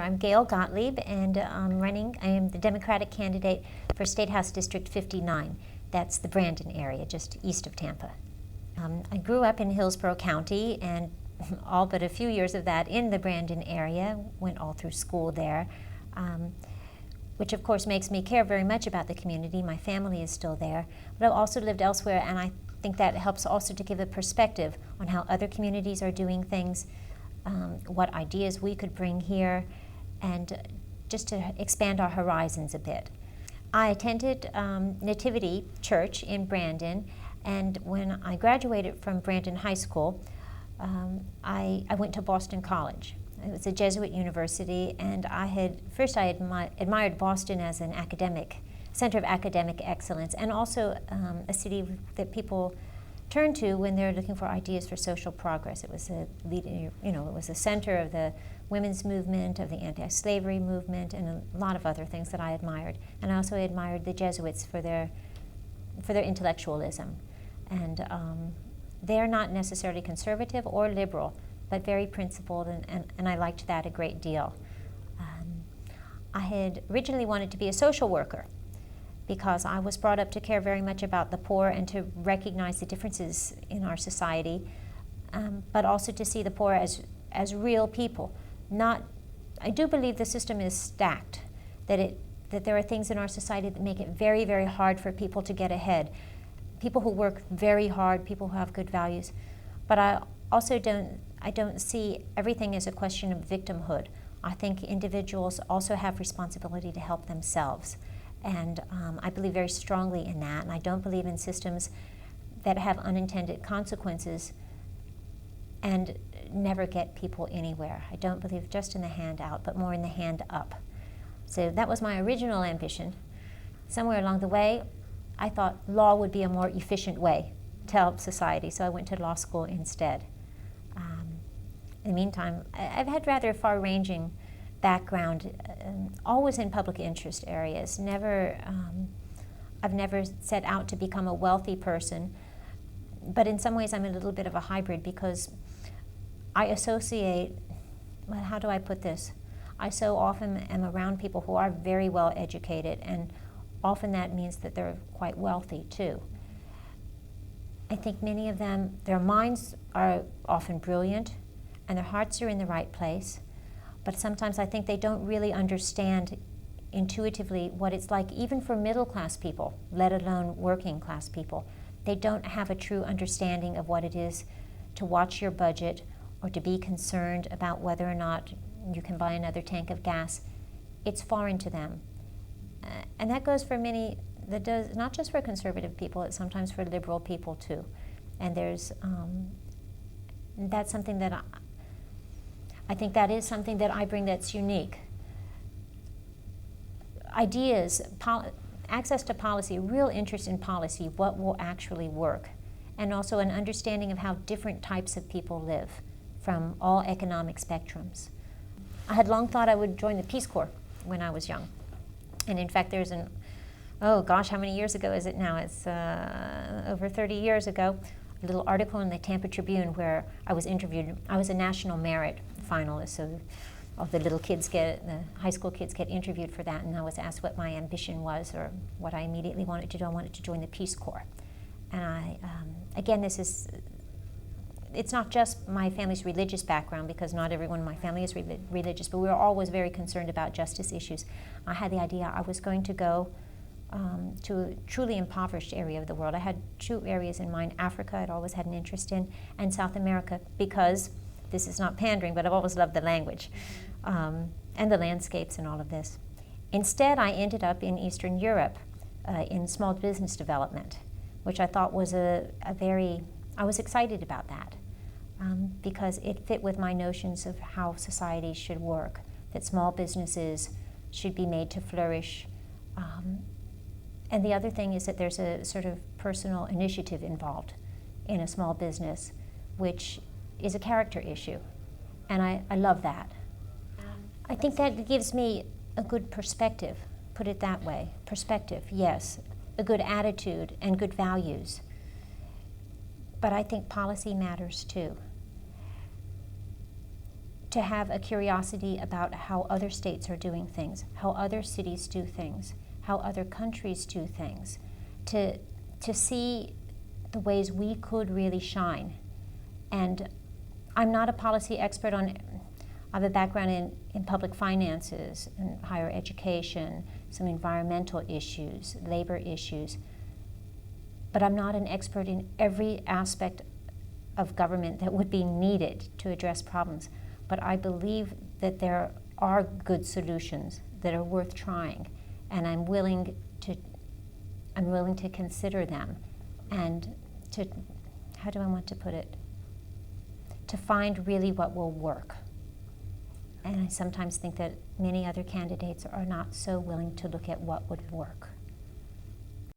I'm Gail Gottlieb, and I am the Democratic candidate for State House District 59. That's the Brandon area, just east of Tampa. I grew up in Hillsborough County, and all but a few years of that in the Brandon area, went all through school there, which of course makes me care very much about the community. My family is still there, but I've also lived elsewhere, and I think that helps also to give a perspective on how other communities are doing things, what ideas we could bring here, and just to expand our horizons a bit. I attended Nativity Church in Brandon, and when I graduated from Brandon High School, I went to Boston College. It was a Jesuit university, and I admired Boston as an center of academic excellence, and also a city that people turn to when they're looking for ideas for social progress. It was it was a center of the women's movement, of the anti-slavery movement, and a lot of other things that I admired. And I also admired the Jesuits for their intellectualism. And they're not necessarily conservative or liberal, but very principled, and I liked that a great deal. I had originally wanted to be a social worker, because I was brought up to care very much about the poor and to recognize the differences in our society, but also to see the poor as real people. I do believe the system is stacked, that there are things in our society that make it very, very hard for people to get ahead. People who work very hard, people who have good values. But I also don't see everything as a question of victimhood. I think individuals also have responsibility to help themselves. And I believe very strongly in that, and I don't believe in systems that have unintended consequences and never get people anywhere. I don't believe just in the hand out, but more in the hand up. So that was my original ambition. Somewhere along the way, I thought law would be a more efficient way to help society, so I went to law school instead. In the meantime, I've had rather far-ranging background, always in public interest areas. I've never set out to become a wealthy person, but in some ways I'm a little bit of a hybrid, because I associate, well, how do I put this? I so often am around people who are very well educated, and often that means that they're quite wealthy too. I think many of them, their minds are often brilliant and their hearts are in the right place, but sometimes I think they don't really understand intuitively what it's like, even for middle-class people, let alone working-class people. They don't have a true understanding of what it is to watch your budget or to be concerned about whether or not you can buy another tank of gas. It's foreign to them. And that goes for many, that does not just for conservative people, it's sometimes for liberal people too. And that's something that I think that is something that I bring that's unique. Ideas, access to policy, real interest in policy, what will actually work, and also an understanding of how different types of people live from all economic spectrums. I had long thought I would join the Peace Corps when I was young. And in fact, there's oh gosh, how many years ago is it now? It's over 30 years ago, a little article in the Tampa Tribune where I was interviewed. I was a national merit finalist, so all the high school kids get interviewed for that, and I was asked what my ambition was, or what I immediately wanted to do. I wanted to join the Peace Corps. And again, it's not just my family's religious background, because not everyone in my family is religious, but we were always very concerned about justice issues. I had the idea I was going to go to a truly impoverished area of the world. I had two areas in mind: Africa, I'd always had an interest in, and South America, because this is not pandering, but I've always loved the language and the landscapes and all of this. Instead, I ended up in Eastern Europe in small business development, which I thought was I was excited about that because it fit with my notions of how society should work, that small businesses should be made to flourish. And the other thing is that there's a sort of personal initiative involved in a small business, which is a character issue. And I love that. I think that gives me a good perspective, put it that way. Perspective, yes. A good attitude and good values. But I think policy matters too. to have a curiosity about how other states are doing things, how other cities do things, how other countries do things, to see the ways we could really shine. And I'm not a policy expert I have a background in public finances and higher education, some environmental issues, labor issues, but I'm not an expert in every aspect of government that would be needed to address problems. But I believe that there are good solutions that are worth trying, and I'm willing to consider them, and to, how do I want to put it, to find really what will work. And I sometimes think that many other candidates are not so willing to look at what would work.